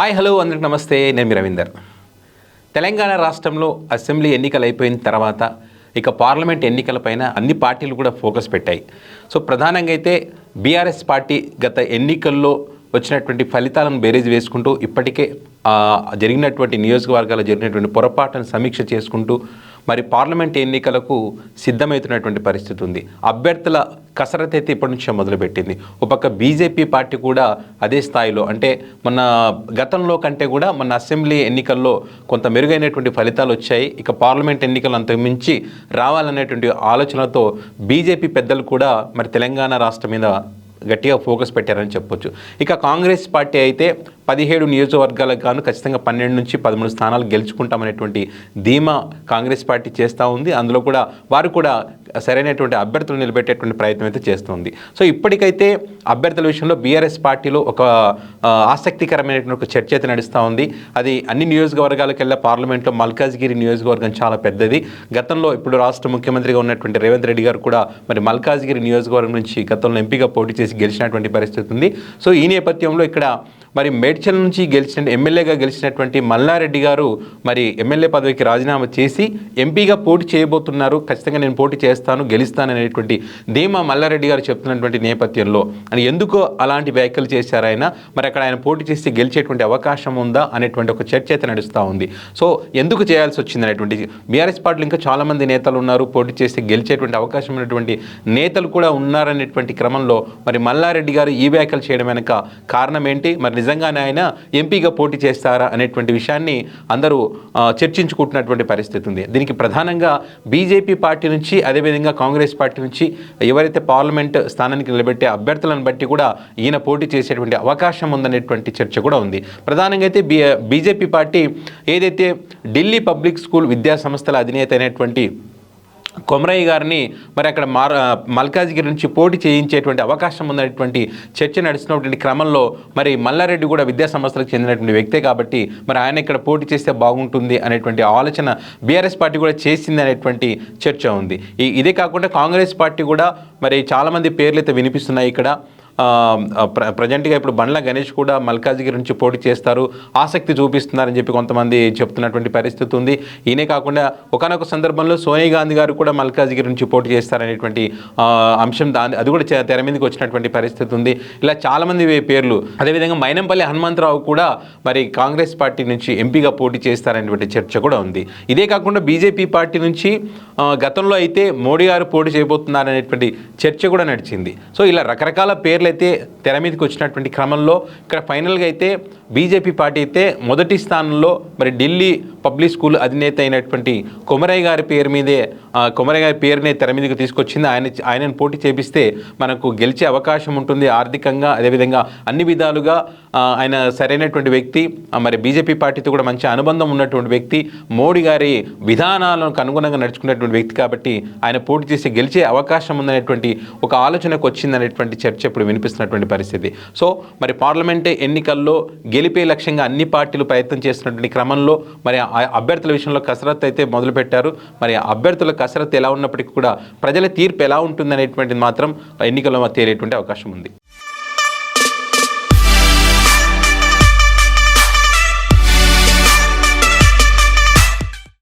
Hi hello అందరికి నమస్తే. నేను మీ రవీందర్. తెలంగాణ రాష్ట్రంలో అసెంబ్లీ ఎన్నికలు అయిపోయిన తర్వాత ఇక పార్లమెంట్ ఎన్నికలపైన అన్ని పార్టీలు కూడా ఫోకస్ పెట్టాయి. సో ప్రధానంగా అయితే బీఆర్ఎస్ పార్టీ గత ఎన్నికల్లో వచ్చినటువంటి ఫలితాలను బేరీజ్ వేసుకుంటూ ఇప్పటికే జరిగినటువంటి నియోజకవర్గాల్లో జరిగినటువంటి పొరపాటును సమీక్ష చేసుకుంటూ మరి పార్లమెంట్ ఎన్నికలకు సిద్ధమవుతున్నటువంటి పరిస్థితి ఉంది. అభ్యర్థుల కసరత్ అయితే ఇప్పటి నుంచే మొదలుపెట్టింది. ఒక పక్క బీజేపీ పార్టీ కూడా అదే స్థాయిలో, అంటే మన గతంలో కంటే కూడా మన అసెంబ్లీ ఎన్నికల్లో కొంత మెరుగైనటువంటి ఫలితాలు వచ్చాయి. ఇక పార్లమెంట్ ఎన్నికలు అంతకుమించి రావాలనేటువంటి ఆలోచనతో బీజేపీ పెద్దలు కూడా మరి తెలంగాణ రాష్ట్రం మీద గట్టిగా ఫోకస్ పెట్టారని చెప్పొచ్చు. ఇక కాంగ్రెస్ పార్టీ అయితే 17 నియోజకవర్గాలకు గాను ఖచ్చితంగా 12 నుంచి 13 స్థానాలు గెలుచుకుంటామనేటువంటి ధీమా కాంగ్రెస్ పార్టీ చేస్తూ ఉంది. అందులో కూడా వారు కూడా సరైనటువంటి అభ్యర్థులు నిలబెట్టేటువంటి ప్రయత్నం అయితే చేస్తుంది. సో ఇప్పటికైతే అభ్యర్థుల విషయంలో బీఆర్ఎస్ పార్టీలో ఒక ఆసక్తికరమైనటువంటి ఒక చర్చ అయితే నడుస్తూ ఉంది. అది అన్ని నియోజకవర్గాలకెల్లా పార్లమెంట్లో మల్కాజ్గిరి నియోజకవర్గం చాలా పెద్దది. గతంలో ఇప్పుడు రాష్ట్ర ముఖ్యమంత్రిగా ఉన్నటువంటి రేవంత్ రెడ్డి గారు కూడా మరి మల్కాజ్గిరి నియోజకవర్గం నుంచి గతంలో ఎంపీగా పోటీ చేసి గెలిచినటువంటి పరిస్థితి ఉంది. సో ఈ నేపథ్యంలో ఇక్కడ మరి మేడ్చల్ నుంచి ఎమ్మెల్యేగా గెలిచినటువంటి మల్లారెడ్డి గారు మరి ఎమ్మెల్యే పదవికి రాజీనామా చేసి ఎంపీగా పోటీ చేయబోతున్నారు. ఖచ్చితంగా నేను పోటీ చేస్తాను, గెలుస్తాను అనేటువంటి ధీమా మల్లారెడ్డి గారు చెప్తున్నటువంటి నేపథ్యంలో అని ఎందుకో అలాంటి వ్యాఖ్యలు చేశారు ఆయన. మరి అక్కడ ఆయన పోటీ చేసి గెలిచేటువంటి అవకాశం ఉందా అనేటువంటి ఒక చర్చ అయితే నడుస్తూ ఉంది. సో ఎందుకు చేయాల్సి వచ్చింది అనేటువంటి బీఆర్ఎస్ పార్టీలో ఇంకా చాలామంది నేతలు ఉన్నారు, పోటీ చేసి గెలిచేటువంటి అవకాశం ఉన్నటువంటి నేతలు కూడా ఉన్నారనేటువంటి క్రమంలో మరి మల్లారెడ్డి గారు ఈ వ్యాఖ్యలు చేయడం వెనక కారణం ఏంటి, మరి నిజంగానే ఆయన ఎంపీగా పోటీ చేస్తారా అనేటువంటి విషయాన్ని అందరూ చర్చించుకుంటున్నటువంటి పరిస్థితి ఉంది. దీనికి ప్రధానంగా బీజేపీ పార్టీ నుంచి అదేవిధంగా కాంగ్రెస్ పార్టీ నుంచి ఎవరైతే పార్లమెంట్ స్థానానికి నిలబెట్టే అభ్యర్థులను బట్టి కూడా ఈయన పోటీ చేసేటువంటి అవకాశం ఉందనేటువంటి చర్చ కూడా ఉంది. ప్రధానంగా అయితే బీజేపీ పార్టీ ఏదైతే ఢిల్లీ పబ్లిక్ స్కూల్ విద్యా సంస్థల అధినేత అయినటువంటి కొమరయ్య గారిని మరి అక్కడ మల్కాజ్గిరి నుంచి పోటీ చేయించేటువంటి అవకాశం ఉందనేటువంటి చర్చ నడుస్తున్నటువంటి క్రమంలో మరి మల్లారెడ్డి కూడా విద్యా సంస్థలకు చెందినటువంటి వ్యక్తే కాబట్టి మరి ఆయన ఇక్కడ పోటీ చేస్తే బాగుంటుంది అనేటువంటి ఆలోచన బీఆర్ఎస్ పార్టీ కూడా చేసింది అనేటువంటి చర్చ ఉంది. ఇదే కాకుండా కాంగ్రెస్ పార్టీ కూడా మరి చాలామంది పేర్లు అయితే వినిపిస్తున్నాయి ఇక్కడ. ప్రజెంట్గా ఇప్పుడు బండ్ల గణేష్ కూడా మల్కాజ్గిరి నుంచి పోటీ చేస్తారు, ఆసక్తి చూపిస్తున్నారని చెప్పి కొంతమంది చెప్తున్నటువంటి పరిస్థితి ఉంది. ఈయనే కాకుండా ఒకనొక సందర్భంలో సోనియా గాంధీ గారు కూడా మల్కాజ్గిరి నుంచి పోటీ చేస్తారనేటువంటి అంశం అది కూడా తెర మీదకి వచ్చినటువంటి పరిస్థితి ఉంది. ఇలా చాలామంది పేర్లు, అదేవిధంగా మైనంపల్లి హనుమంతరావు కూడా మరి కాంగ్రెస్ పార్టీ నుంచి ఎంపీగా పోటీ చేస్తారనేటువంటి చర్చ కూడా ఉంది. ఇదే కాకుండా బీజేపీ పార్టీ నుంచి గతంలో అయితే మోడీ గారు పోటీ చేయబోతున్నారనేటువంటి చర్చ కూడా నడిచింది. సో ఇలా రకరకాల పేర్లు అయితే తెర మీదకి వచ్చినటువంటి క్రమంలో ఇక్కడ ఫైనల్గా అయితే బీజేపీ పార్టీ అయితే మొదటి స్థానంలో మరి ఢిల్లీ పబ్లిక్ స్కూల్ అధినేత అయినటువంటి కొమరయ్య గారి పేరు మీదే, కొమరయ్య గారి పేరునే తెర మీదకి తీసుకొచ్చింది. ఆయనను పోటీ చేపిస్తే మనకు గెలిచే అవకాశం ఉంటుంది ఆర్థికంగా, అదేవిధంగా అన్ని విధాలుగా ఆయన సరైనటువంటి వ్యక్తి, మరి బీజేపీ పార్టీతో కూడా మంచి అనుబంధం ఉన్నటువంటి వ్యక్తి, మోడీ గారి విధానాలకు అనుగుణంగా నడుచుకున్నటువంటి వ్యక్తి కాబట్టి ఆయన పోటీ చేసి గెలిచే అవకాశం ఉందనేటువంటి ఒక ఆలోచనకు వచ్చిందనేటువంటి చర్చ ఇప్పుడు వినిపిస్తున్నటువంటి పరిస్థితి. సో మరి పార్లమెంట్ ఎన్నికల్లో గెలిపే లక్ష్యంగా అన్ని పార్టీలు ప్రయత్నం చేస్తున్నటువంటి క్రమంలో మరి అభ్యర్థుల విషయంలో కసరత్తు అయితే మొదలుపెట్టారు. మరి అభ్యర్థుల కసరత్తు ఎలా ఉన్నప్పటికీ కూడా ప్రజల తీర్పు ఎలా ఉంటుందనేటువంటిది మాత్రం ఎన్నికల్లో తేలేటువంటి అవకాశం ఉంది.